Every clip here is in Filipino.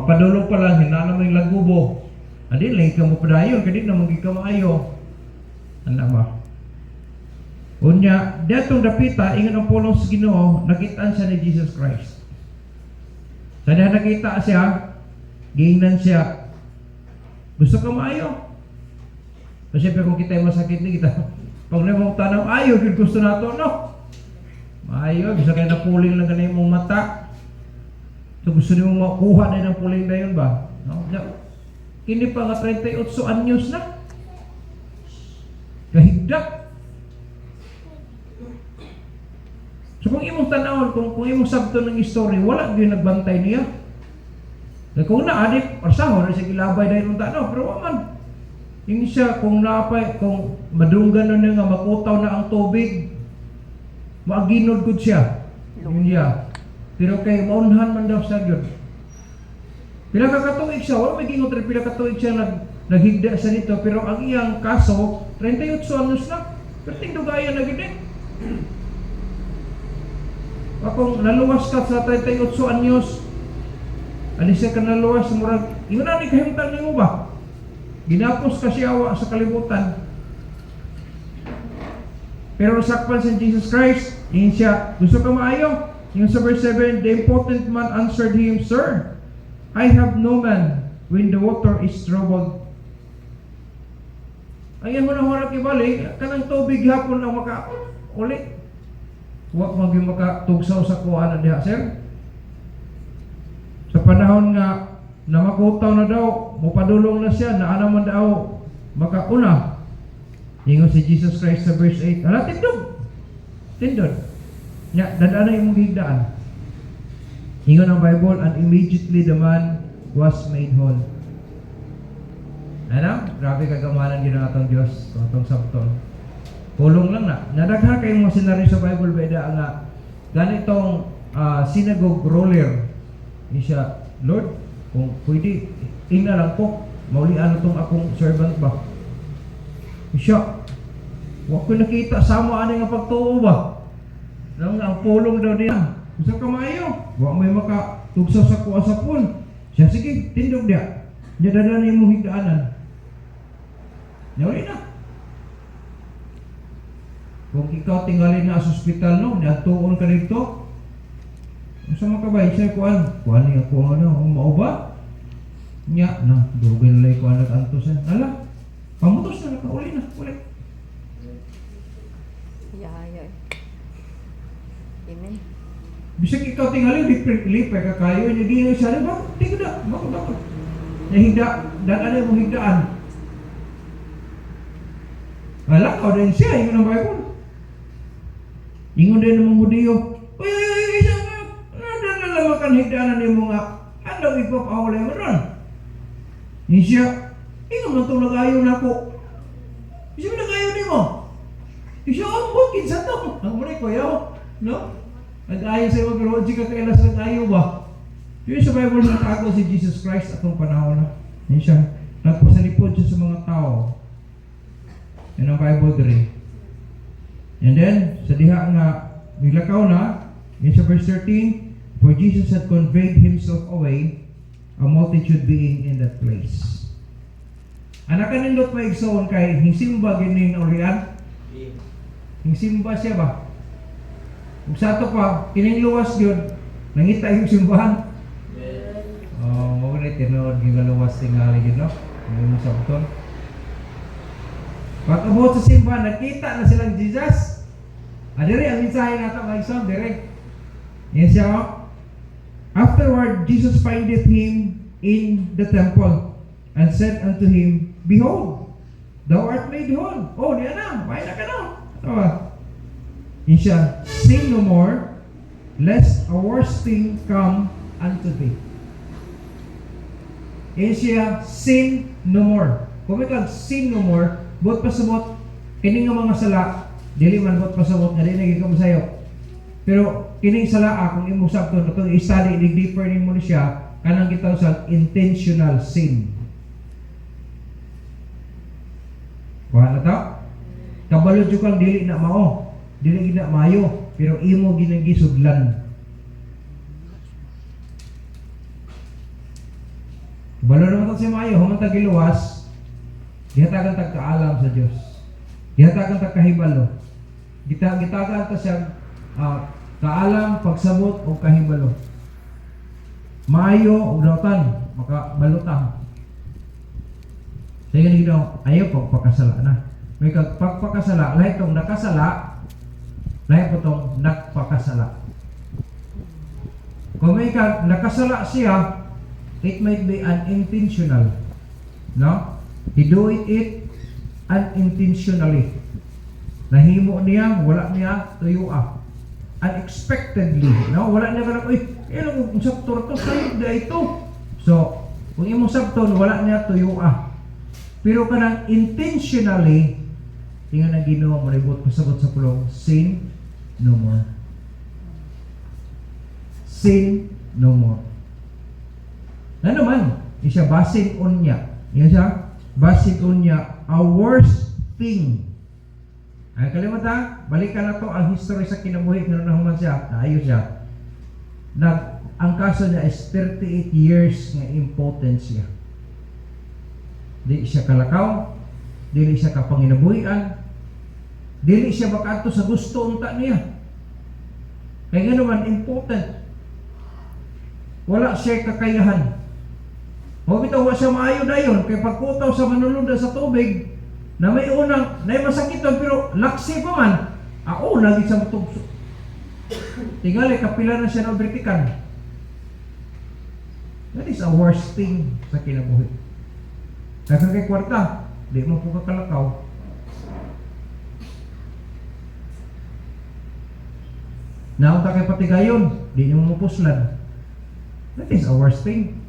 Padulong pa lang, hinana mo yung lagubo. Adi, lang ka mo padayon, kadi na mong ikamayo. Ano ba? Unya, datong dapita, ingon ang pulong sa Ginoo, nakitaan siya ni Jesus Christ. Sa diha nakita siya, giingnan siya, gusto ka maayo? So, siyempre kung kita yung masakit ni kita, pag namang tanong, ayaw, gusto nato, no? Maayo, bisa kayo napuling lang ganun mong mata. So gusto niyo makuha na ng puling na yun ba? No? Kini pa nga 38 anyos na. Kahigdak. So kung imong tanawon, kung imong sabto ng history, wala gyud nagbantay niya. Kung naadip, parsahon na siya gilabay dahil mong tanaw, pero waman. Yung siya, kung napay, kung madunggan na nga, makutaw na ang tubig, maaginod gud siya. Yun niya. Pero kay maunhan man daw sa gyud. Pila ka katuig siya, wala may gingot rin pila katuig siya naghigda sa nito, pero ang iyang kaso 38 anyos na. Pero tindugaya na gyud eh. Kung naluwas ka sa 38 anyos, ani siya ka naluwas sa murag, ingon na ni kahimtang nimo ba? Ginapos ka siya awa sa kalibutan. Pero sakpan sa Jesus Christ, yun siya, gusto ka maayo? Yung sa verse 7, the impotent man answered him, Sir, I have no man when the water is troubled. Ayan mo na harap ibalik, kanang tubig hapon ang ulit. Huwag maging makatugsaw sa kuhaan na diha, sir. Sa panahon nga, na makutaw na daw, mupadulong na siya, na naman daw, makauna. Ingon si Jesus Christ sa verse 8, ala, tindog! Tindog! Nya, dadaan na yung higdaan. Ingon ang Bible, and immediately the man was made whole. Ano? Grabe kagamanan yun ang atong Diyos, atong sabton. Pulong lang na. Nadagha kayong mga senaryo sa Bible, beda nga, ganitong synagogue ruler, siya, Lord, kung pwede, ina lang po, maulian itong akong servant ba? Siya, wag ko nakita, sama ano nga pagtuo ba? Nang ang pulong daw niya, gusto ka maayo, wag may makatugsaw sa kuha sa pun. Siya, sige, tindog niya. Niya dala niya mong higdaanan. Nawali na. Kung ikaw tingalin na sa hospital, no, niatuon ka dito, sa mga kabay, siya kuhan niya kuha na, mauba. Niya, na, dugay na lang kuha nag-anto siya. Ala, pamutos na, nakauli na, ulit. Yaya. Amen. Bisag ikaw tingali, lipay ka kayo, naging siya, ba? Tingnan na, bakit? Nahigda, daan mo higdaan. Wala, o din siya, ingon ang Bible. Ingon din ng mga Hudiyo, uy, siya ka, nalalaman higdaanan niyo mga, ano ipapahulay mo ron? Ni siya, ingon man itong nag-ayo na ako. Siya ba nag-ayo ni mo? Siya, bukid sa to. Ang muli ko, yaw, no? Nag-ayo sa mga pero ka kailas nag-ayo ba? Yun sa Bible natago si Jesus Christ atong panahon na. Yan siya. Nagpasalipod siya sa mga tao. Yan ang Bible diri. And then, sa diha nga, niglakaw na, yan sa verse 13, for Jesus had conveyed himself away, a multitude being in that place. Anak kanindot pa igsoon kay hingsimba gining ulian? Hingsimba siya ba? Kung sa ito pa, kining luwas yun, nangita yung simbahan. Oh, magulit yun, yung luwas tingali yun, no? Yung sabton. Pag abot sa simbahan, nakita na silang Jesus. Adiri, ang mensahe natin, mga isang, direct. Yan siya, oh. Afterward, Jesus findeth him in the temple and said unto him, Behold, thou art made whole. Oh, diyan na, may na ka na. Ito ba? Yan siya, sin no more, lest a worse thing come unto thee. Yan siya, sin no more. Kung ikaw, sin no more, buot pasabot, kining nga mga sala, dili man buot pasabot, nga di nagiging sa'yo. Pero, kining sala, kung imo sabton, itong i-study, dig-deeper ni mo siya, kanang kita sa intentional sin. Kuha na to? Kabalod yung kang dili na mao. Dili gina mayo, pero imo ginang gisudlan. Balo naman ito si Mayo, humantag giluwas, gihatagan tagkaalam sa Diyos. Gihatagan tagkahibalo. Gitagan ta siya kaalam, pagsabot, o kahibalo. Maayo, o dautan, makabalutang. Sige nyo, ayaw pagpakasala na. May pagpakasala, lahat itong nakasala, lahat po itong nagpakasala. Kung may nakasala siya, it might be unintentional. No? He do it unintentionally. Nahimo niya, wala niya tuyua. Unexpectedly. No? Wala niya ka lang, kung sabtor to, sayod na ito. So, kung imong sabton, wala niya tuyua. Pero kanang intentionally, tingnan na Ginoo, malibot pasabot sa pulong, sin no more. Sin no more. Na naman, siya basin unya. Yan siya, basin unya, a worst thing. Ay kalimutan, balikan na to ang history sa kinabuhi ng nahuman siya, naayos siya. Ang kaso niya is 38 years nga impotence siya. Di siya kalakaw, dili siya kapanginabuhian, dili siya bakato sa gusto unta niya. Kaya nga naman, important. Wala siya kakayahan. O bitaw, wala siya maayo dayon, kaya pagkutaw sa manulunda sa tubig, na may unang, na may masakiton, pero laksi pa man, lagi sa matugso. Tingali, kapila na siya na vertikan. That is a worst thing sa kinabuhi. Dagang kay kwarta, di mo po kakalakaw. Naunta kay patigayon, di nyo mo puslan. That is a worst thing.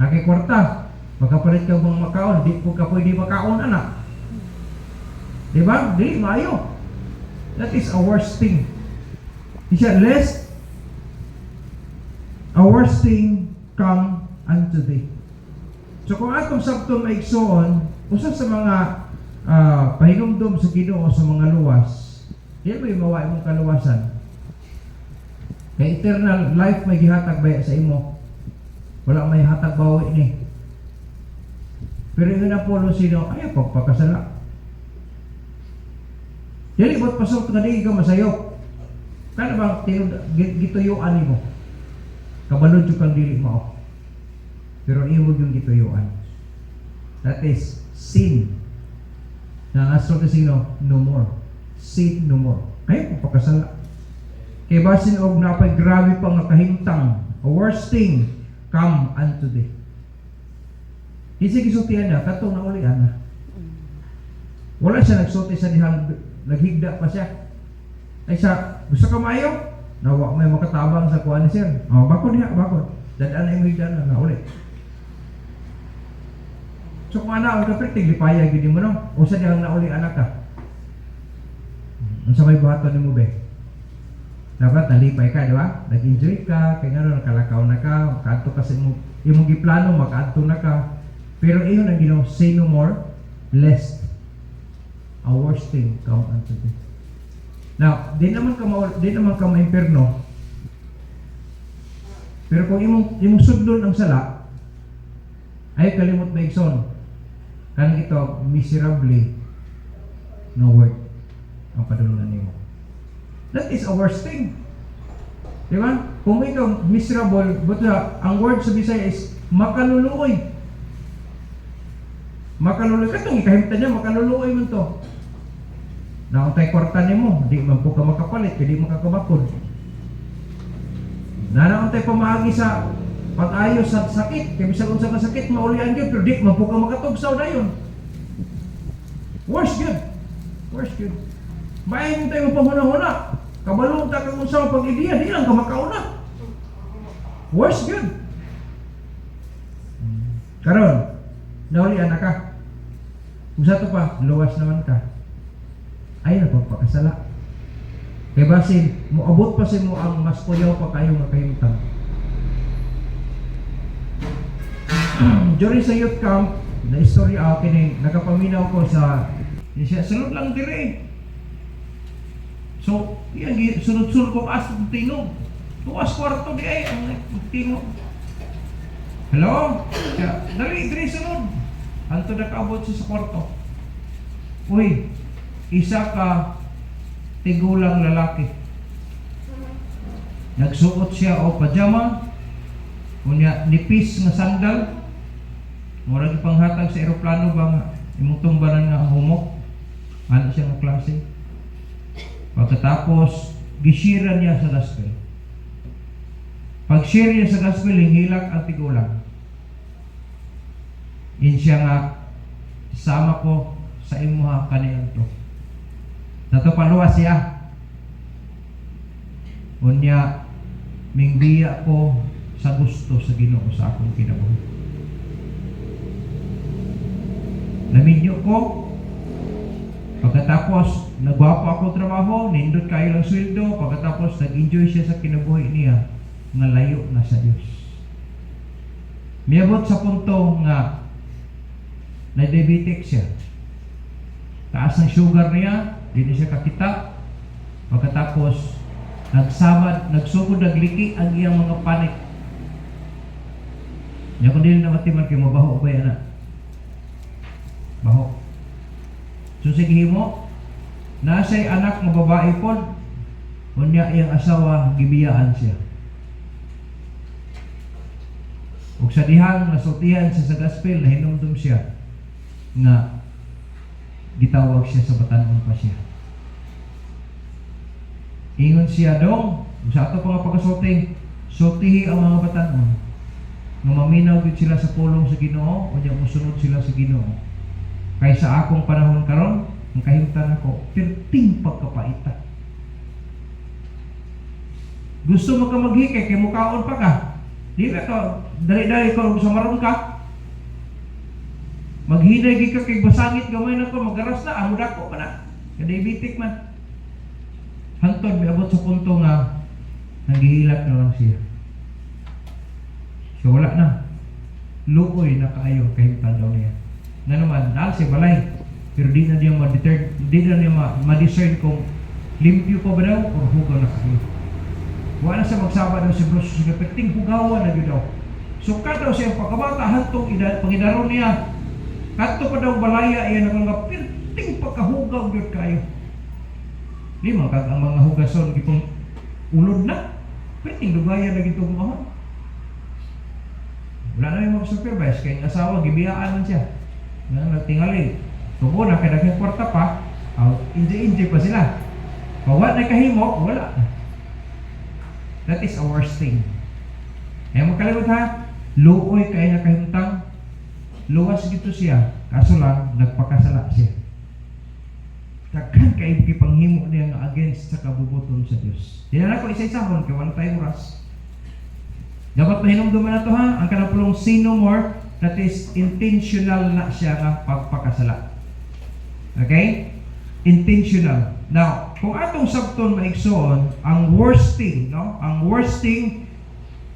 Nakay kwarta, magkapalit ka bang makaon, di po ka pwede makaon, anak. Diba? Di, maayo. That is a worst thing. He said, lest a worst thing come unto thee. So kung atong sabton maigsoon, usa sa mga pahinumdom sa Ginoo sa mga luwas, di ba mawa imong kaluwasan? Kay eternal life may gihatag baya sa imo. Wala may hatag bawi ni. Pero yung napolo sino, ay pagpakasala. Dili ba't pasok nga di ka masayop? Kaya bang gituyuan mo? Kabalod yung kang dili mo. Pero iwag yung gituyuan. That is sin. Nangasol ka sino, no more. Sin no more. Ay pagpakasala. Kaya basin og napay grabe pang nakahimtang. A worst thing come unto thee. Isig isultihan na, katong naulian na. Wala siya nagsulti sa dihang, naghigda pa siya. Ay sa, gusto ka mayo? Nawa may makatabang sa kuha ni sir. Bakod niya, bakod. Dadaan na yung higda na, nauli. So kung anak, ang kapritig, lipaya, gini mo no? O sa dihang nauli anak ka. Ang sa may buhaton ni mo be. Dapat nalipay ka, di ba? Nag-enjoy ka, kaya nga nakalakaw na ka, makaadto ka sa imong giplano, makaadto na ka. Pero iyon ang ginaw, say no more, lest a worst thing come unto thee. Now, di naman ka ma-imperno. Pero kung imong sudlon ang sala, ay kalimot ba ikson, kanang ito, miserably, no word ang padulungan nimo. That is a worst thing. Di ba? Kung ikaw miserable, but ang word sa Bisaya is makaluluoy. Makaluluoy. Katong ikahimta niya, makaluluoy mo to. Nauntay kwarta nimo, di man po ka makapalit, di mo kakabakod. Nauntay pamahagi sa pag-ayos sa sakit, kaya bisag unsa ka sakit, maulian gyud, pero di man po ka makatugsaw dayon. Worse good. Worse good. Maayong tayo panghuna-huna. Kabalong ta kang unsa pag-ideya, di lang ka makauna. Worse good. Karon, naulian na ka. Kung sa to pa, luwas naman ka. Ay napagpakasala. Kaya basin, moabot pa si mo ang mas kuyaw pa kayo nga kahimtang. During sa youth camp, na istorya kini nagapaminaw ko sa siya sunod lang dire. So, yan sunod-sunod ko as tingog. Tuwas kwarto di ay ang tingog. Hello? Siya, dali, dali sunod. Anto nakaabot siya sa kwarto. Uy, isa ka tigulang lalaki. Nagsuot siya o pajama, unya nipis nga sandal, murag ipanghatag sa eroplano ba nga imong tumbaran nga humok. Ano siya nga klase? Pagkatapos gisira niya sa gospel. Pag share niya sa gospel, hinghilak ang tigulang. In siya nga, sama ko sa imuha kanilang to. Natupaluwa siya. Unya, mingbiya ko sa gusto sa Ginoo sa akong kinabuhi. Naminyo ko. Pagkatapos, nagwapo ako trabaho, nindot kayo lang sweldo. Pagkatapos, nag-enjoy siya sa kinabuhi niya nga layo na sa Diyos. Miabot sa punto nga na-diabetic siya. Taas ng sugar niya, hindi siya kakita. Pagkatapos, nagsugod, nagliki ang iyang mga panik. Niya kung din na matiman kayo, mabaho ba yan na? Baho. So sige mo, nasa'y anak ng babae po, unya iyang asawa, gibiyaan siya. Ug sa dihang nasultihan siya sa gospel, nahinumdum siya nga gitawag siya sa batanon pa siya. Ingon siya dong, sa ato pa nga pagkasulting, sultihi ang mga batanon nga maminaw gid sila sa pulong sa Ginoo, unya musunod sila sa Ginoo. Kaysa akong panahon karon, ang kahimtan ako, perting pagkapaita. Gusto mo ka maghikay, kay mukaon pa ka. Di ba to, dali-dali ko sa maron ka. Maghinay gi ka kay basangit gamay na ko, magaras na, amo dako pa na. Ka-diabetic man. Hantod, may abot sa punto nga, naghihilak na lang siya. So wala na. Luoy na kaayo, kahimtan daw niya. Na naman, dahil siya balay, pero di na niya ma-discern kung limpyo pa ba daw o hugaw na kayo. Wala siya magsaba daw si Bruce, siya perting hugawan na yun daw. So kada siya pagkabata, hantong pangidaro niya, kato pa daw balaya, iyan ang mga perting pagkahugaw yun kayo. Di man kag ang mga hugason, gitong ulod na, perting lugayan na gitong mahon. Wala na yung mag-supervise, kaya yung asawa, gibiyaan man siya. Nagtingali. Tubo na kaya kwarta pa, inji-inji pa sila. Pawat na kahimo, wala. That is a worst thing. Kaya magkalimut ha, luoy kaya na kahimtang, luwas dito siya, kaso lang, nagpakasala siya. Takkan kayo kipanghimo niya nga against sa kabubuton sa Diyos. Dinala ko isa-isahon, kaya wala tayong oras. Dapat mahinumduman na ito ha, ang kanapulong sin no more, that is intentional na siya nga pagpakasala. Okay? Intentional. Now, kung atong sabton maigsoon, ang worst thing, no? Ang worst thing,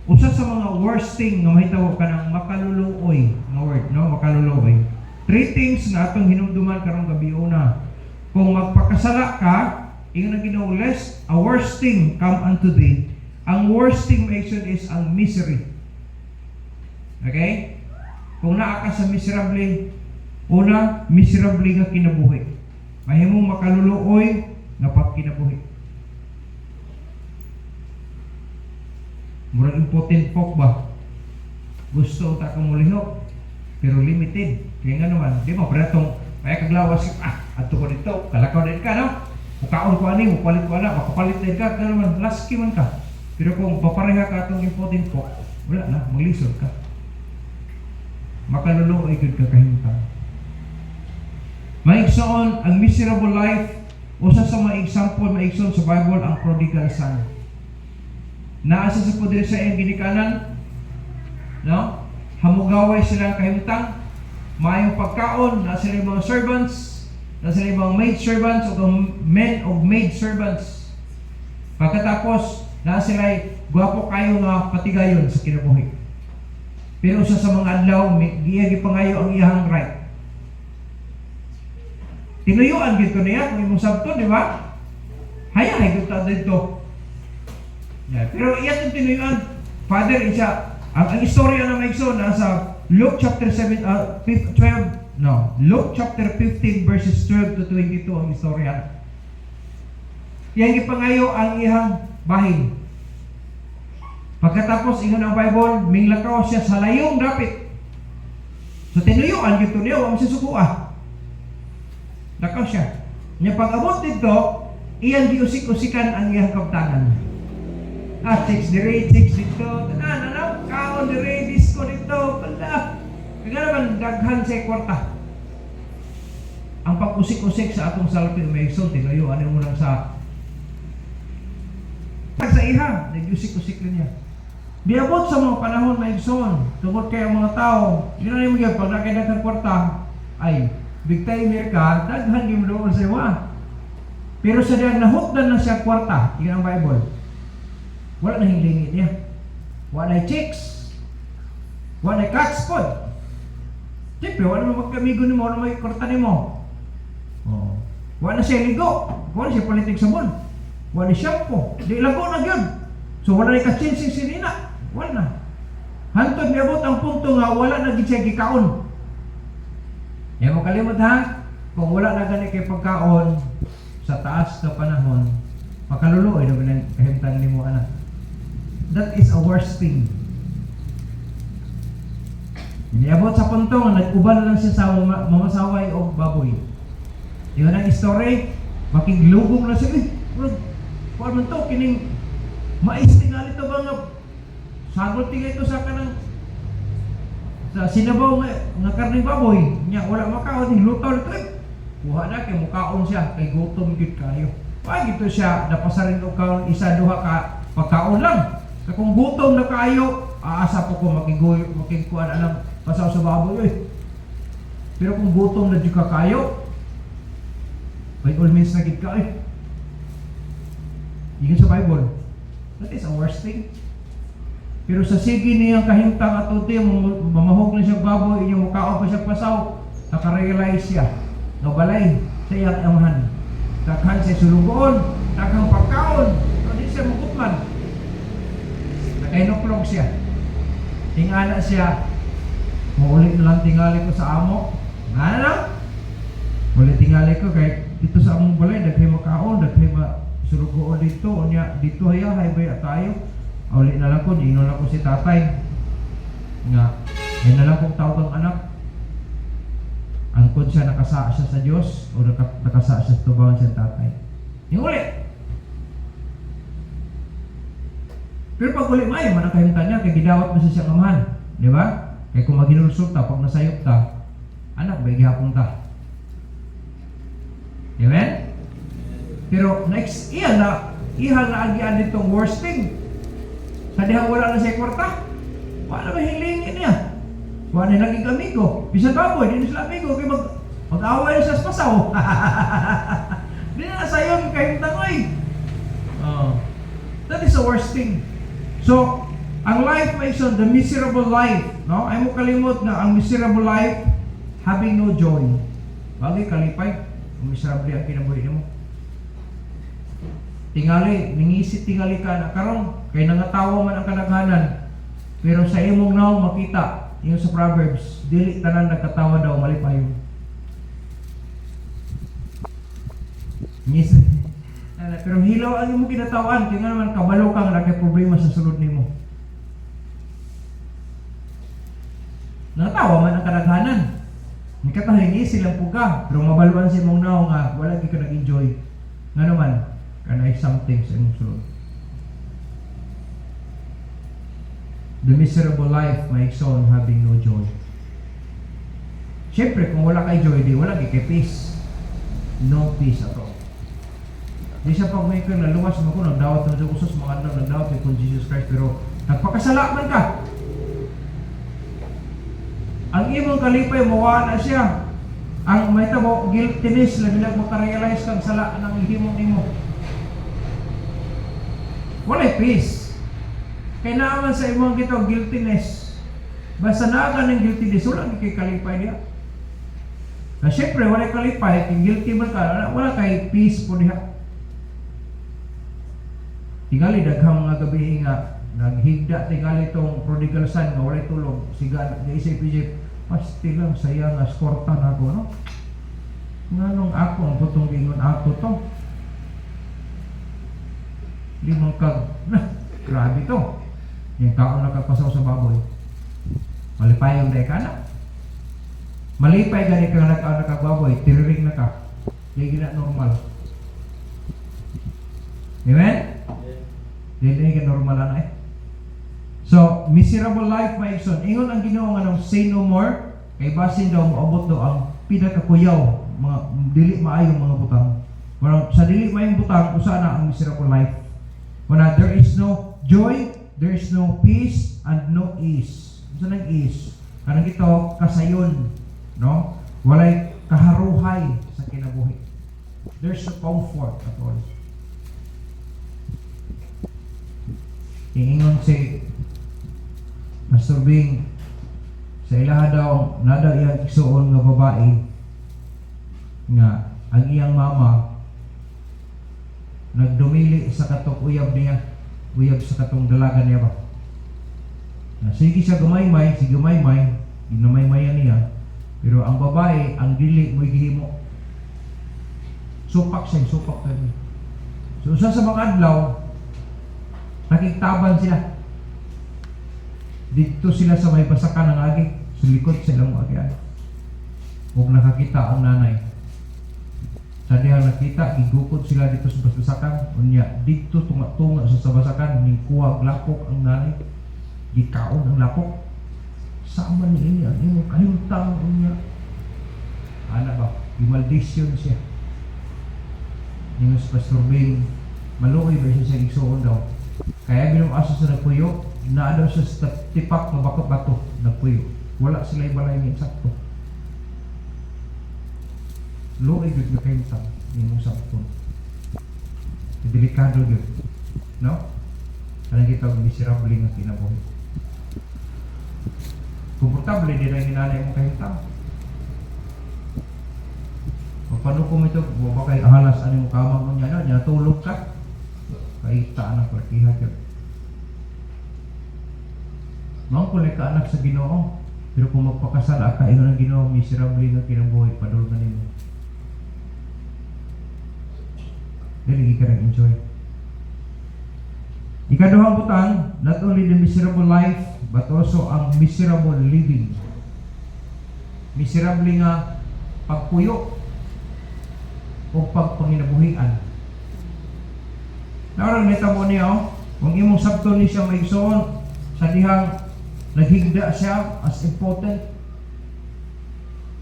usa sa mga worst thing nga mahitabo ka ng makaluluoy nga word, no? Makaluluoy. 3 things nga atong hinumduman karong gabi una. Kung magpakasala ka, ingon na Ginoo, lest a worst thing come unto thee. Ang worst thing maigsoon is ang misery. Okay? Kung naa ka sa miserable, una, miserable nga kinabuhi. Mahimong makaluluoy nga pagkinabuhi. Murag impotent folk ba? Gusto ta kang mulihok, pero limited. Kaya nga naman, di ba, paratong, kaya kaglawas, ato ko dito, kalakaw din ka, no? Mukaon ko ani, mupalit ko ana, makapalit din ka, kaya naman, lasky man ka. Pero kung papareha ka atong impotent folk, wala na, maglisod ka. Makaluluoy gud ka kahimtang. Maigsoon ang miserable life, usa sa mga example maigsoon sa Bible ang prodigal son. Naa sa poder sa iyang ginikanan, no? Hamugaway sila kahimtang, maayong pagkaon, na sila mga servants, na sila mga maid servants o men of maid servants. Pagkatapos, na sila gwapo kayo nga patigayon sa kinabuhi. Pero sa mga adlaw, giyagi pangayo ang iyahang right. Tinuyuan gito niya kung imong sabton, di ba? Hayay gito dito. Yeah. Pero iya itong tinuyuan, Father, isa Ang istorya na maigsoon nasa Luke chapter 12, Luke chapter 15 verses 12 to 22 ang istorya. Yang ipangayo ang ihang bahin. Pagkatapos ingon ang Bible, minglakaw siya sa layong dapit. So tinuyuan gito niya, wa mo siya sukuha. Lakaw siya. Nya pag-abot dito, iyang giusik-usikan ang iyang kabtanan. Chicks dire, chicks dito, tanan, alam, kaon dire, disco dito, pala. Kaya naman, daghan sa kwarta. Ang pag-usik-usik sa atong salapi may igsoon, tinuyuan mo lang sa iha, nag-usik-usik niya. Diabot sa mga panahon may igsoon, tungkol kay ang mga tao, yun na yung pag nakaidagang kwarta, ay, big timer ka, daghan yung doon sa iwa. Pero sa diyang nahukdan na siya kwarta, yun ang Bible, wala na hilingin niya. Wala na chicks, wala na cats po. Siyempre, wala na magkamigo ni mo, wala na may kwarta ni mo. Wala na siya ligo, wala siya politik sabon, wala na shampoo, di lago na yun. So wala na ka-chinsing sinina, wala na. Hantod niabot ang punto nga, wala na siya gikaon. Yan mo kalimot ha, kung wala na gani kay pagkaon sa taas na panahon, makaluluoy na binang kahimtan ni mo anak. That is a worst thing. Niabot sa punto nga, nag-uban lang siya sa mamasaway o baboy. Yung ang story, makiglugong na siya, kuwan man to, kining mais tingali to ba nga, sagol tingay to sa kanang sa sinabaw nga karning baboy nya wala makaon ni lutaw nito buha na kay mukaon siya kay gutom gid kayo pa gito siya napasarin og kaon isa duha ka pagkaon lang kung gutom na kayo aasa po ko makikuan alam pasaw sa baboy pero kung gutom na jud ka kayo by all means na gid ka yun sa Bible, that is a worst thing. Pero sa sige niyang kahimtang at unti, mamahog na siyang baboy, inyong mukaon pa siyang pasaw, nakarealize siya, nabalay sa iyang amahan. Takhan siya sulugoon, takang pagkaon, hindi siya mukutman. Nakainuklog siya. Tingala siya, maulit na lang tingali ko sa amo. Nga na lang, ulit tingali ko, kahit dito sa among balay, daghay makaon, daghay sulugoon dito, unya dito haya highway tayo. Uli na lang ko, ino lang ko si tatay. Nga, yan na lang kong tawag ang anak. Angkod siya, nakasa siya sa Diyos o nakasa siya sa tubawan siya tatay. Yung uli. Pero pag uli mayo, manakahimtan niya, kaya gidawat mo siya siyang amahan. Di ba? Kaya kung maginulsulta, pag nasayop ta, anak, may gihapon ta. Amen? Pero next, iha na agian ditong worst thing. Sa dihang wala na siya kwarta, wala na mahilingin niya. Wala na naging amigo. Bisan baboy, di na sila amigo, kaya mag-away na siya sa pasaw. Di na sayon kahit tangoy. That is the worst thing. So, ang life may son, the miserable life, no? Ay mo kalimot na ang miserable life, having no joy. Bagay kalipay, ang miserable ang kinabuhi mo. Tingali, ningisit tingali ka na karon kay nangatawa man ang kanaghanan. Pero sa imong naong makita, yung sa Proverbs, dili tanan nagkatawa daw malipayon. Pero hilaw ang imong kinatawan, kaya nga naman kabalo kang nagkay problema sa sulod nimo. Nangatawa man ang kanaghanan. Nikatahingi silang puga, pero mabaluan si imong naong nga wala gyud ka nag-enjoy. Nga naman, kanay something sa imong sulod. The miserable life, my son, having no joy. Siyempre, kung wala kay joy, di wala kay peace. No peace at all. Di siya pag may kang naluwas mo ko, nagdawat na sa usos, mga nagdawat kay kung Jesus Christ, pero nagpakasala man ka. Ang imong kalipay, mawala siya. Ang may tabo, guiltiness, labi-lag makarealize kang sala ng himong imo. Walay peace. Kaya naman sa imong gito, guiltiness. Basta naaga ng guiltiness, wala kay kalipay niya. Na syempre, wala kalipay, kung guilty man ka, wala kay peace po niya. Tingali, daghang mga gabi nga, naghigda tingali itong prodigal son nga walay tulog. Siga naisip-isip, pasti lang sayang nga skortan ako, no? Nga nung ako ang putong gingon ako to. Limang kag, grabe to. Yung taon nakapasaw sa baboy. Malipay yung dahi ka na. Malipay gani ka nakababoy, tiriring na ka. Hindi na normal. Amen? Hindi ka normal na eh. So, miserable life, my son. Ingon ang Ginoo nga nang say no more, kay basin daw maabot daw ang pinakakuyaw, mga dili maayong mga butang. Sa dili maayong butang, usa na ang miserable life. Kuna there is no joy, there is no peace, and no ease. Usa nang ease? Kanang ito, kasayon, no? Walay kaharuhay sa kinabuhi. There's no comfort at all. Ingon si Pastor Bing, sa ilaha daw, nada iyang igsuon nga babae nga ang iyang mama nagdumili sa katong uyab niya, uyab sa katong dalaga niya ba. Sige siya gumaymay, ginamay-mayan niya, pero ang babae, ang dili mo'y gihimo. Supak siya, supak tayo. So usa sa mga adlaw, nakiktaban sila. Dito sila sa may basakan ng agi, sa likod sila mo agian. Huwag nakakita ang nanay. Sa diha nakita, igukod sila dito sa basakan. Unya, dito tunga-tunga sa basakan, ningkuha lapok ang nanay. Gikaon ang lapok. Sama ni ini ang imong kahimtang unya. Ana ba? Imaldisyon siya. Yung sa Pastor Bing, maluoy ba siya sa igsoon daw. Kaya binuasa sa nagpuyo, naadaw siya sa tipak na bato nagpuyo. Wala sila ibalay ng sakto. Luoy yun na kayo sa inyong sakto. Delikado yun. No? Kaya kita miserable nga kinabuhi. Komportable din ang hinanay mong kahintang. Paano kung ito, ba kayo ahalas ano yung kamang mo niya na, tulog ka. Kaita anak perkihat yun. Mga kulay ka anak sa Ginoo, pero kung magpakasala ka, ino ng Ginoo, miserable nga kinabuhi, padulgan nimo. Dili ka nag-enjoy. Ikaduhang butang, not only the miserable life, but also ang miserable living. Miserable nga pagpuyo o pagpanginabuhian. Naurang nitabo niya, kung imong sabto ni siya may igsoon, sa dihang naghigda siya as important.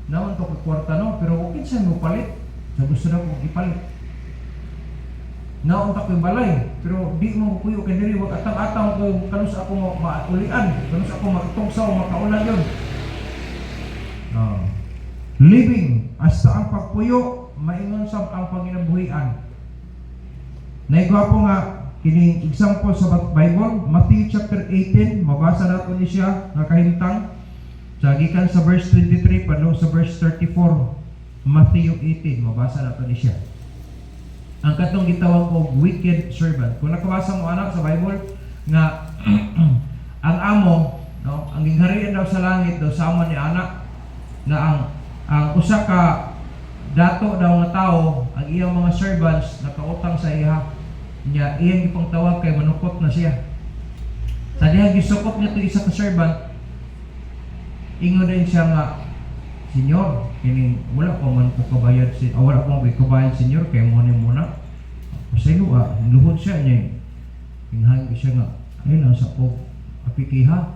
Naman to kwarta no, pero okay siya mo palit. Sa gusto na kong ipalit. Naunta ko yung balay, pero di mo kuyo kay diri wag atang-atang ko kanus ako maulian, kanus ako magtungsaw makaulan yon. Living hasta ang pagpuyo maingon sa ang panginabuhian. Naigwapo nga kining example sa Bible, Matthew chapter 18, mabasa nato ni siya nga kahimtang sa gikan sa verse 23 padung sa verse 34. Matthew 18, mabasa nato ni siya. Ang katong gitawag og wicked servant. Kung nakabasa mo anak sa Bible nga ang amo, no, ang gingharian daw sa langit daw sama ni anak na ang usa ka dato daw nga tao, ang iyang mga servants nakautang sa iya niya, iyang gipang tawag kay manukot na siya. Sa diha gisukot niya to isa ka servant, ingon din siya nga, Senyor, kini wala pa man ko kabayad si wala pa man kabayad senyor kay mo ni muna. Kasi luhod siya niya. Inghay siya nga, ay nasa po apikiha.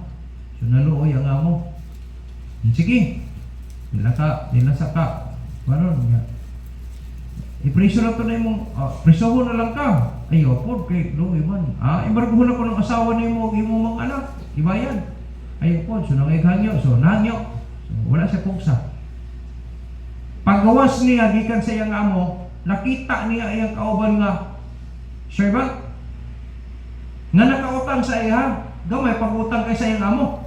So naluoy ang amo. Sige. Nilasa ka. Paano nga? Ipreso na to na imong presoho na lang ka. Ayo po kay luoy man. Ibargo na ko ng asawa nimo imong mga anak. Ibayad. Ayo po, so nangighanyo, so nangyo. Wala siya pugsa. Paggawas niya gikan sa iyang amo, nakita niya iyang kauban nga servant nga nakautang sa iya, gamay pag-utang kay sa iyang amo.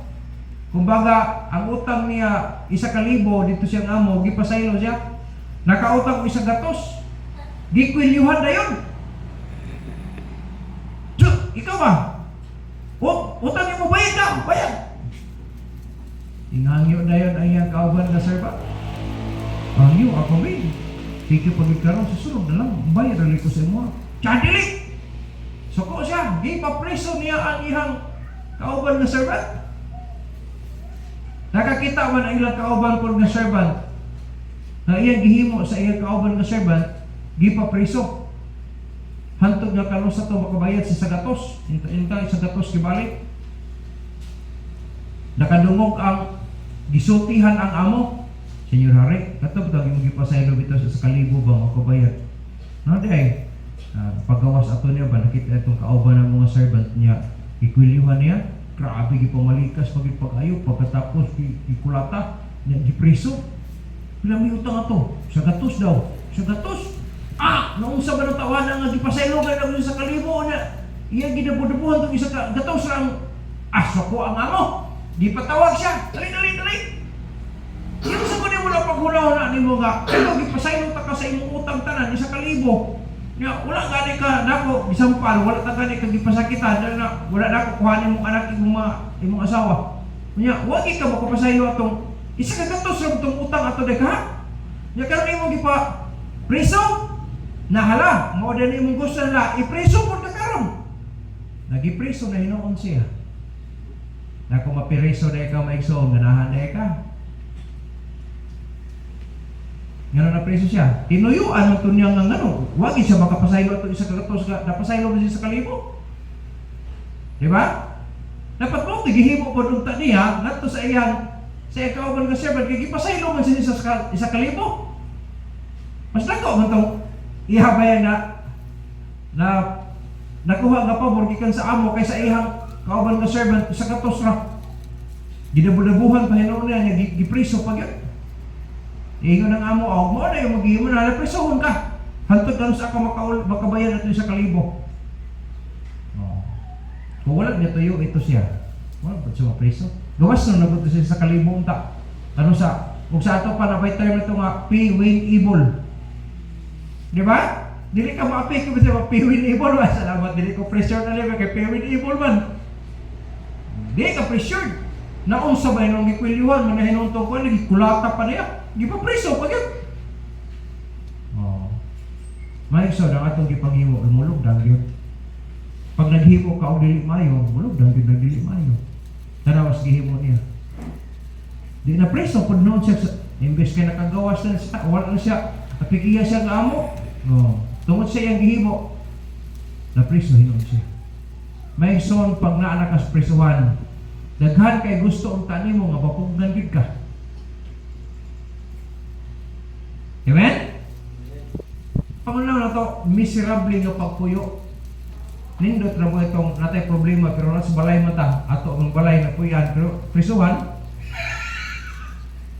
Kumbaga, ang utang niya 1,000 dito siyang amo, gipasaylo siya. Nakautang 100. Gikwilyuhan na yun. Ikaw ba? Utang mo bayad ka, bayad. Ingangyo na yun ang iyang kauban na serba. Angyo, ako may. Sige pagkakaroon sa sunod na lang, bayad rin ko sa imo. Chadili! Suko siya, di pa preso niya ang iyang kauban na servant. Nakakita man ang ilang kauban ko na servant na iyang gihimo sa iyang kauban na servant, di pa preso. Hantod nga karon sa to makabayad si sagatos. Inta sagatos gibalik. Nakadungog ang gisultihan ang amo. Senyor Hari, kato ba imong gipasaylo bitaw sa kalibo ba makabayad? No day. Paggawas ato niya ba nakita itong kauban ng mga servant niya. Ikwilihan niya. Grabe gipamalikas pag-ayo pagkatapos ikulata niya gipreso. Pila may utang ato? Sagatos daw. Sagatos. Noong sa ba tawanan nga gipasaylo kay na sa kalibo niya. Iya gidabudabuhan tong isa ka gatos lang. Aso ko ang amo. Gipatawag siya. Dali. Yung sa kunin mo na paghulaw na ni mo nga. Ito gipasaylo ta ka sa imong utang tanan isa kalibo. Nya wala gani ka nako bisampal wala ta gani ka gipasakitan na wala nako kuhanin mong anak imong asawa. Nya wa gi ka makapasaylo atong isa ka gatos ra tong utang ato deka. Nya karon imong gipa preso. Nahala, mo din imong gusto nila, ipreso po na karon. Nagipreso na hinoon siya. Na kung mapireso na ikaw maigsoon, ganahan na ikaw. Ngayon na preso siya. Tinuyuan mo ito niya ng ano. Huwag siya makapasaylo ito isa kagatos, napasaylo mo siya sa kalibo. Diba? Dapat mo, nagihimo po nung taniya, nato sa ikaw man ka servant, kikipasaylo mo siya sa isa kalibo. Mas nako man itong ihabayan na nakuha nga pa gikan sa amo kaysa ihang kauban nga servant sa katos ra gidabudabuhan pa hinuon niya gipriso pag yan ingon ng amo mo na yung maghimo na presohon ka hantod lang sa ako makabayan nato sa kalibo. Kung wala niya tuyo ito siya wala pa siya mapriso gawas na nabuto siya sa kalibo unta ano sa kung sa ato pa na by term na ito nga pay-win evil. Di ba? Dili ka ma-apik ko sa pay-win evil man. Salamat, dili ko pressure na libre kay pay-win evil man. Dili ka pressure. Naong sabay nung gikwilyuhan, manahinong ko, nagikulata pa niya. Di ba preso pag yun? May so, na atong gipanghimo, mulog dang yun. Pag naghimo ka o dili mayo, mulog dang yun, dili mayo. Tanawas gihimo niya. Di na preso, pag noon siya, imbes ka nakagawas na siya, wala na siya, apikiya siya ng amo. Tungod siya yung gihimo, na-preso hinon siya. May son pag naanak as presuhan, daghan kay gusto ang tani mo nga bapugnan gid ka. Amen? Pangunaw na to, miserable nga pagpuyo. Nindot na mo itong natay problema pero nasa balay mata, ato ang balay na puyan, pero presuhan,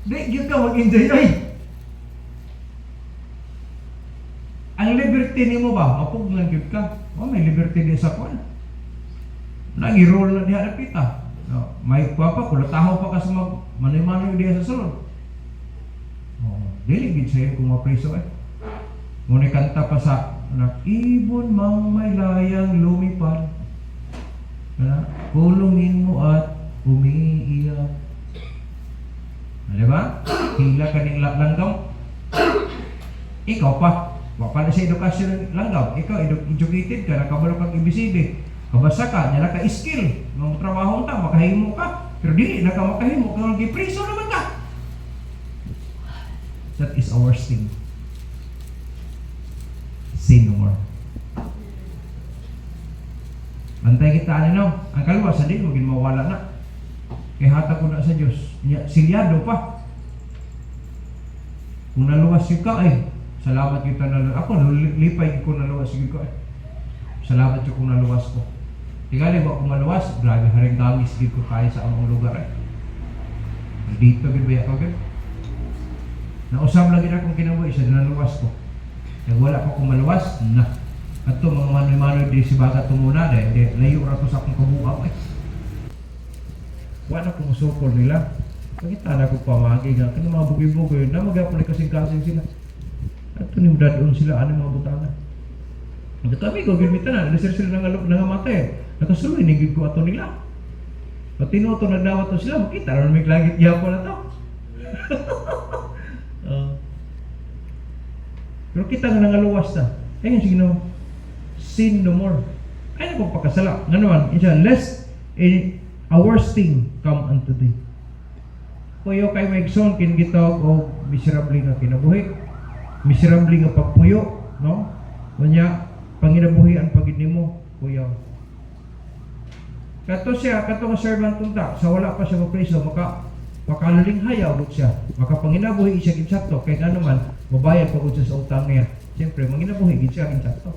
di gid ka mag-enjoy ay. Ang liberty nimo ba, mapugnan gyud ka. May liberty din sa kwan. Nagi-roll na diha na pita. May papa kulataho pa ka sa manoy-manoy diha sa sulod. Dili gid siya kung mapreso eh. Ngunit kanta pa sa ibon mang may layang lumipad. Kulungin mo at umiiyak. Diba? Hila ka ning langgam. Ikaw pa. Wapala sa edukasyon ng langgam, ikaw educated ka, nakabalo kang ABCD, kabasa ka, nila ka skill, ng trabaho ta, makahimo ka, pero dili na ka makahimo, kung gipriso naman ka. That is our sting. Sin no more. Antay kita ano, ang kaluwas, hindi mo mawala na. Kaya hatag ko na sa Diyos, silyado pa. Kung naluwas yung ka, salamat kita na ako lipay ko naluwas ko salamat ko kung naluwas ko tigali ba kung maluwas grabe haring gamis gid ko kaya sa among lugar dito gid ba ako gid nausab lagi na akong kinabuhi sa naluwas ko kaya wala pa kung maluwas na ato mga manoy-manoy di si baga tumuna dahil layo ra to sa akong kabuang wala kong support nila pagkita na ko pamagi nga kung mga bugi-bugi na magapon kasing-kasing sila. At ito ni dadon sila ano mga butangan. Ito kami, gagawin na, nasir sila nangamatay. Nakasuloy, nigig ko ato nila. Pag tinuto, nagdawat to sila, makita na may langit yapon na to. Pero kita nga nangaluwas na. Ayun, sige no, sin no more. Ay na pagpakasala. Nga naman, lest a worse thing come unto thee. Puyo kay Megson, kinigitawag o miserable nga kinabuhi. Miserable nga pagpuyo, no? Kanya, panginabuhian pagid nimo, puyo. Kato siya, kato nga servant unta, sa wala pa siya mapreso, makaluling hayaw siya. Makapanginabuhi siya kinsakto, kaya nga naman, mabayad pag siya sa utang niya. Siyempre, manginabuhi din siya kinsakto.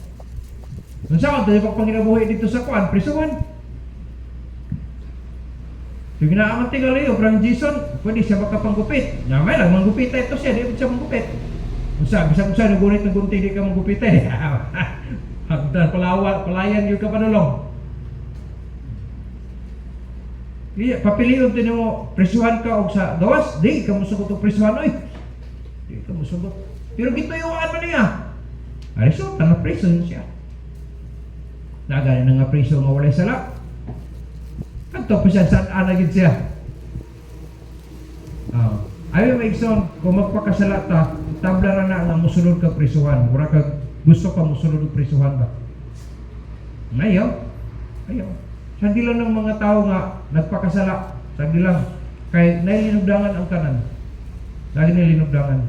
Kung saan, tayo pagpanginabuhi dito sa kuan, presuhan. Yung ginaaman tingali o Frank Jason, pwede siya makapanggupit. Nyamay lang, manggupit ito siya, di siya manggupit. Kung saan, bisa kung saan, nagunit ng gunting, di ka manggupit eh. Hagdan, palayan yung kapanulong. Papiliyon din mo, presuhan ka o sa gawas, di ka musugot o presuhan, oy. Di ka musugot. Pero gituyuan mo niya. Ay so, tanga preso siya. Nagana na nga preso nga walay sala. Kanto pa siya saan anagin siya. Ayaw may son, kung magpakasala ta, tabla na nga musunod ka presuhan. Mura ka gusto ka musunod ka presuhan ba? Ayaw. Sandi lang ng mga tao nga nagpakasala. Sandi lang. Kaya nailinugdangan ang kanan. Lagi nailinugdangan.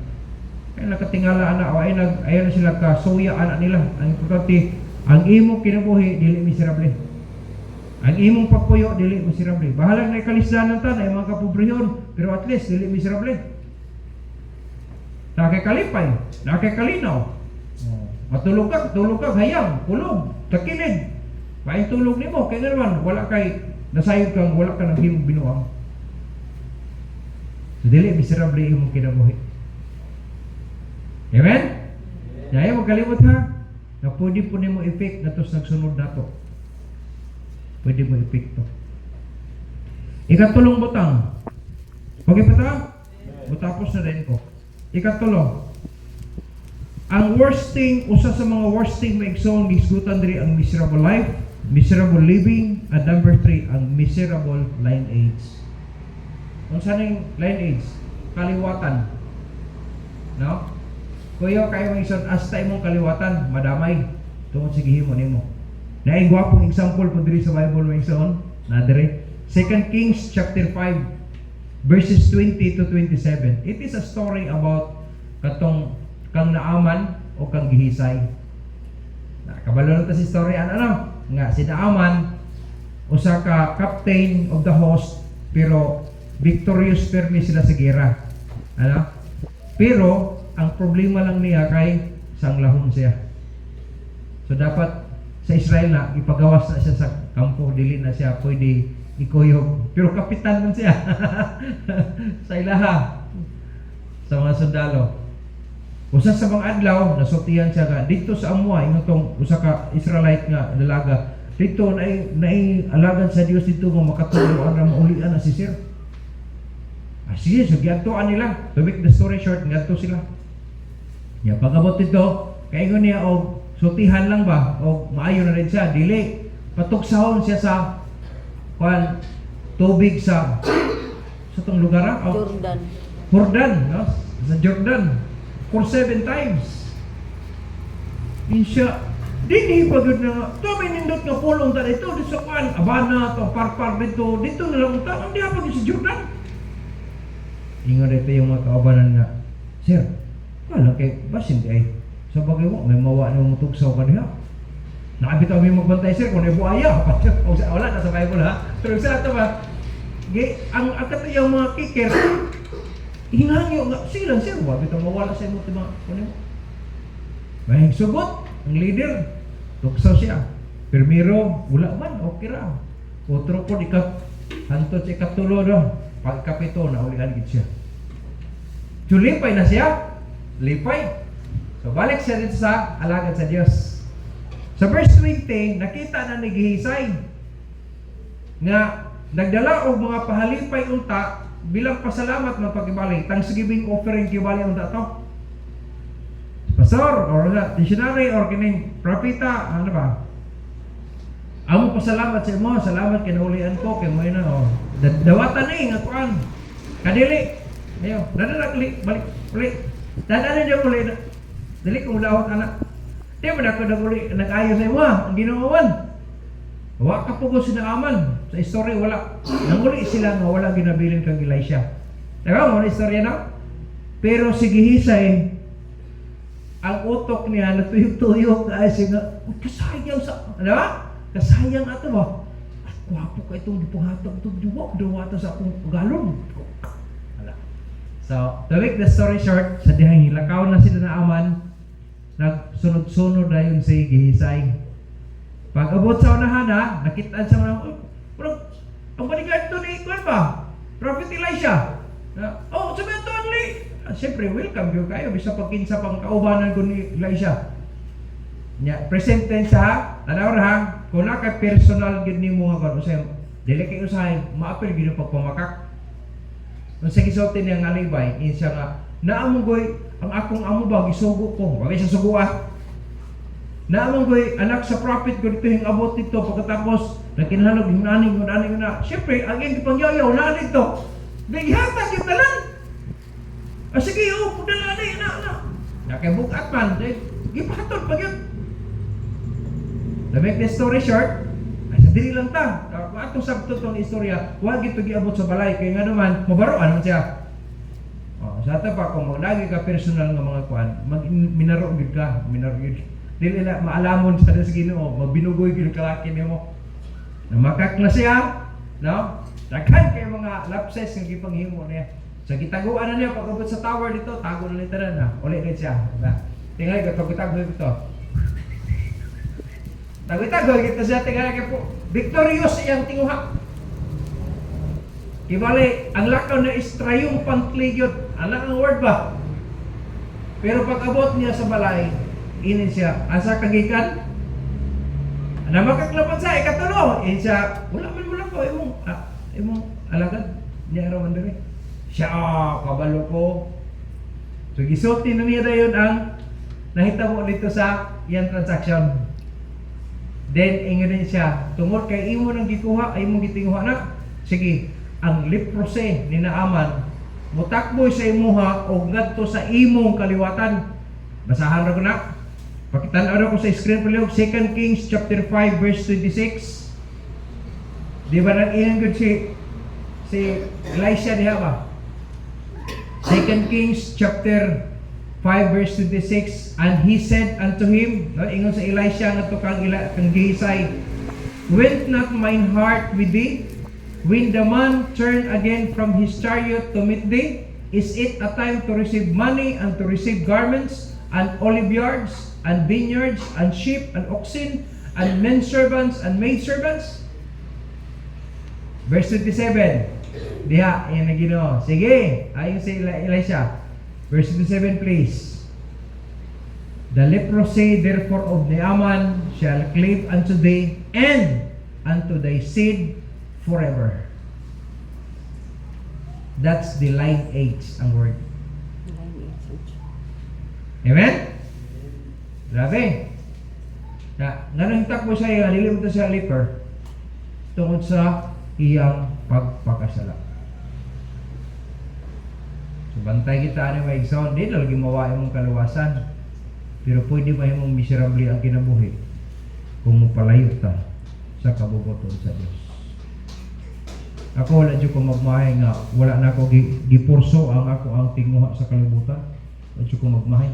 Kaya nakatingala anak o ayaw na sila kasuya anak nila. Ang importante, ang imong kinabuhi, dili miserable. Ang imong pagpuyo, dili miserable. Bahalang na ikalisdanan ta, na yung mga kapobrehon, pero at least, dili miserable. Nakikalipay, nakikalinaw. Matulog ka, hayang, kulog, kakilid. Paing tulog ni mo, kaya naman, wala kay, nasayod kang, wala ka nang himong binuang. So, dili miserable imong kinabuhi. Amen? Dahil magkalimot ha, na pwede po mo effect na tos nagsunod na to. Pwede mo epekto. Ikatulong butang. Okay pa ta? Butapos na rin ko. Ikatulong. Ang worst thing, usa sa mga worst thing may igsoon, gisgutan diri ang miserable life, miserable living, at number 3, ang miserable lineage. Kung saan yung lineage? Kaliwatan. No? Kuya, kayo may igsoon, hasta imong kaliwatan, madamay. Tungkol sigihimo nimo. Naing gwapong example po diri sa Bible mo igsoon, na diri 2 Kings chapter 5 verses 20 to 27. It is a story about katong kang Naaman o kang Gihisay. Nakabalo na ta si story ano nga si Naaman usa ka captain of the host pero victorious permi sila sa gera. Ano? Pero ang problema lang niya kay sanglahon siya. So dapat sa Israel na ipagawas na siya sa kampo, dili na siya pwede ikuyog. Pero kapitan man siya sa ilaha sa mga sundalo. Usa sa mga adlaw nasultihan siya ka dito sa Amwa ingatong usa ka Israelite nga dalaga. Dito naay alagad sa Dios dito nga makatuloan ra maulian na si Sir. Sige, so giadtoan nila. To make the story short, ngadto sila. Ya pagabot dito, kaingon niya og sultihan lang ba o maayo na rin siya, dili patuksahon siya sa tubig sa tong lugar Jordan, no? Sa Jordan for 7 times. Insya dini pagod na to may nindot nga pulong ta dito sa Abana to parpar dito na lang ta ang diha pag sa Jordan. Ingon dito yung mga kaubanan nga, Sir, wala kay basin ay sa bagay mo, may mawa na mutugsaw ka niya. Nakabitaw mo magbantay, Sir, kung ibuaya. Wala na sa Bible, ha? Pero sa ito ba, ang yung mga kicker, hinangyo nga, sila, Sir, bitaw mawala sa imo, diba? May sugot, ang leader, tugsaw siya. Primero, wala man, okay ra. Otro po, hantot sa ikatulo, no? Pagkapito, naulihan gid siya. So, lipay na siya. Lipay. So, balik siya dito sa alagad sa Diyos. Sa verse 20, nakita na ni Gihisay nga nagdala og mga pahalipay unta bilang pasalamat ng pagibalik. Thanksgiving offering kibali unta to. pastor or missionary or kining propeta, ano ba? Amo pasalamat sa imo, salamat kay naulian ko kay mo ina oh. Dawatan ni nga kuan. Kadili. Ayo, dadali balik. Dadali dia uli. Dili ko lawat anak. Di ba ako uli nag-ayo sa imo, ang Ginooan. Wa ka pugo sinaaman. Sa istorya wala. Nanguli sila nga wala ginabilin kang Elisha. Diba mo na istorya na? Pero si Gehisay, ang utok niya natuyok-tuyok kasi nga, kasayang sa, ano ba? Kasayang ato ba? At kwapo ka itong dipuhatag itong duwata sa akong galon. So, to make the story short, sa dihang hilakaw na sila na aman, nagsunod-sunod na yun si Gehisay. Pag abot sa unahan ha, nakitaan sa mga, ang bodyguard to ni Kwan ba? Prophet Elisha. Sabi ito only. Siyempre, welcome yun kayo. Bisa pagkinsa pang kaubanan ko ni Elisha. Present tense ha. Tanaw ha. Kung naka-personal gid ni mo nga kung dili kay usahay, maapil gid ang pagpamakak. Kung sa gisulti niya nga alibay, siya nga, naamogoy, ang akong amo ba, gisugo ko. Wag siya suguan. Naamogoy, anak sa prophet ko dito yung abot dito. Pagkatapos, nagkinhanog, yung naning na. Siyempre, ang iyong pangyayaw, naning dito. Bighatag yung talan. Sige, pagdala na. Nakibukat man. Ipakatod pag yun. To make the story short, sa dili lang ta. Atong sabto itong istorya, huwag ito giabot sa balay. Kaya nga naman, mabaroan man siya. Sa ito pa, kung maglagi ka personal ng mga kuan, minarogid ka. Dili na maalamon sa Ginoo, magbinugoy gid kalaki nimo. Na makakla siya, no? Daghan kay mga lapses nga gipanghimo niya. Sa gitaguan na niya pag-abot sa tower dito, tago na literal na. Uli rin siya. Tingnan ko pag-tago dito. Tago kita siya tingnan ko po. Victorious iyang tinguha. Ibali, ang lakaw na is triumphantly yun. Anak ang word ba? Pero pag-abot niya sa balay, inin siya, asa kagikan? Na makaklapan sa ikatulo, siya, wala ko, imong alagad, niya arawan diri. Siya, kabalo ko. So, gisulti na niya yun ang nahitabo dito sa iyang transaction. Then, ingon din siya, tungod kay imo nang gikuha, ay imong gitinguha na. Sige, ang leprosy ni Naaman, mutakboy sa imuha o ngadto sa imong kaliwatan. Basahan ra ko na. Pakitan-aw ko sa screen po 2 Kings chapter 5 verse 26. Di ba nag-iyan ko si Elisha diha ba? 2 Kings chapter 5 verse 26. And he said unto him, ingon sa Elisha nga to kang Gehisay, went not mine heart with thee when the man turned again from his chariot to meet thee? Is it a time to receive money and to receive garments and oliveyards and vineyards and sheep and oxen and men servants and maid servants? Verse 27. Diha, yan na Ginoo. Sige, ayon si Elisha. Verse 27 please. The leprosy therefore of Naaman shall cleave unto thee and unto thy seed forever. That's the line H ang word. Amen? Grabe. Nanangtak mo siya, halilim ito siya leper tungkol sa iyang pagpakasala. So, bantay kita ni mga igsoon, di na lagi mawain mong kaluwasan. Pero pwede ba yung miserable ang kinabuhi kung mapalayo ta sa kabubuton sa Diyos. Ako wala dyan ko magmahay nga, wala na ako gipurso ang ako ang tinguha sa kalibutan. Wala dyan ko magmahay.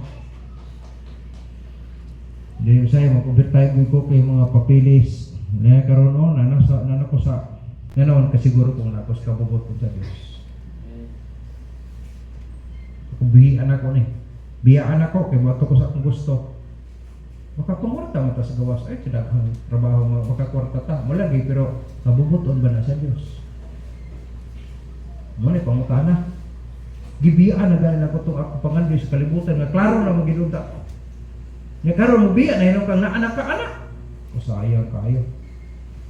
Hindi sa'yo, mag-overtime ko kay mga papilis. Ngayon karoon o, nana ko sa, nanawan kasiguro kung nako sa kabubuton sa Diyos. Kung bihian ako ni, biyaan ako, kaya bato ko sa akong gusto. Makakungurta mo ta sa gawas, ay tindaghang trabaho mo, makakwarta ta, malagi, pero kabubuton ba na sa Diyos? Muna, pangutana. Gibiyaan na galing ako itong ako pangandoy sa kalibutan, nga klaro na magidunta. Nga karoon mo biya, nahinong kang naanak ka anak. O sayang kayo.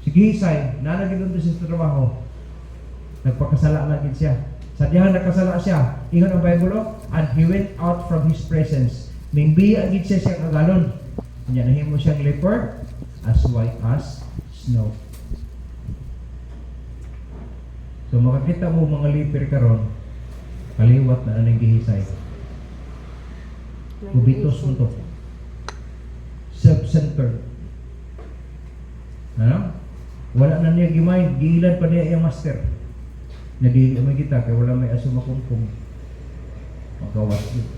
Sige, Hisay, nanagidunta siya sa trabaho. Nagpakasala lagi siya. Sa diyan nakasala siya, ingon ang Bible, and he went out from his presence Mingbiya gid siya siyang agalon. Nya nahimo siyang leper as white as snow. So makakita mo mga leper karon, kaliwat na anang gihisay. Kubitos mo to. Self-centered. Ano? Wala na niya gimain, giilan pa niya yung master. Na di may kita kay wala may aso makungkong. Magawas yun.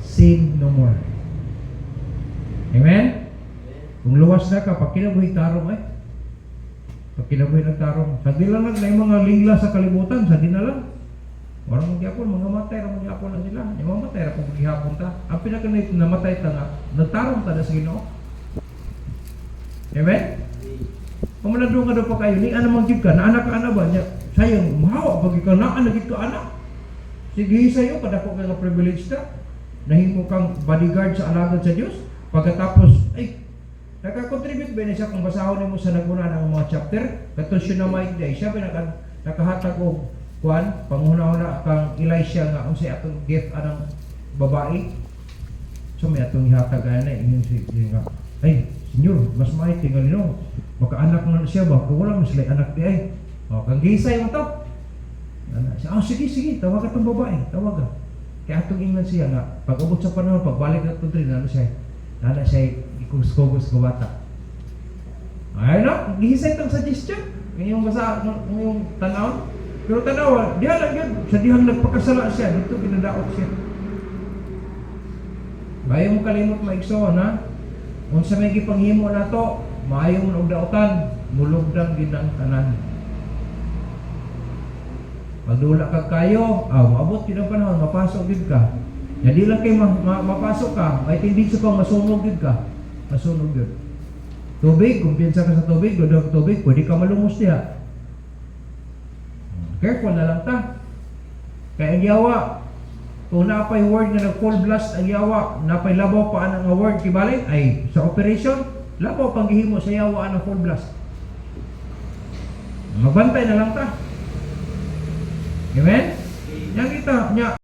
Sin no more. Amen? Kung luwas na ka, pag kinabuhi tarong eh. Pag kinabuhi nagtarong, sa di lang na yung mga lingla sa kalibutan, sa di na lang. Warang magyapon, mga matay, warang magyapon na sila. Yung mga matay, kung maghihapon ta. Ang pinaka namatay ta nga, nagtarong ta na sa Ginoo. Amen? Kung manadung ka daw pa kayo, ni ano manggib ka, na anak ka ana ba? Niya, sayang, mahawa, pag ikaw na anak ito anak. Sige sa'yo, kadako ka nga privilege ka. Nahimo kang bodyguard sa alagad sa Diyos. Pagkatapos, ay, nakakontribute ba na siya kung basahon mo sa naguna ng mga chapter? Katulad siya na Mike Day, siya ba nakahatag o kuhan, panghuna-huna kang Elisha nga, kung siya atong gift anang babae. So may atong ihatag na inyong siya nga, ay, Senyor, mas maiti nga lino. Makaanak na siya ba? Kung wala, mas anak di ay. O, kang gisay mo to. Sige, tawag ka itong babae. Tawag ka. Kaya atong ingnan siya nga, pag abot sa panahon, pagbalik na itong rin, nana siya ikugos-kugos ka bata. Ay no, gisay itong suggestion. Ngayong basa, ngayong tanaw. Pero tanaw, diha lang yun. Sa dihang nagpakasala siya, dito pinadaot siya. Bayo mo kalimot maigsoon ha. Kung sa may gipanghimo na to, maayo mo og daotan, mulugdang ginang tanan. Pagdula ka kayo, maabot yun ang panahon, mapasok gid ka. Ya di lang kay mapasok ka, may tindi sa pang masunog gid ka. Masunog gid. Tubig, kung piyansa ka sa tubig, dodog tubig, pwede ka malumos diha. Careful na lang ta. Kaya ang yawa, kung napay word nga nag-full blast ang yawa, napay labaw pa ang word kibalik, ay sa operation, labaw pang gihimo sa yawa ang full blast. Magbantay na lang ta. Amen? Yang kita, nya,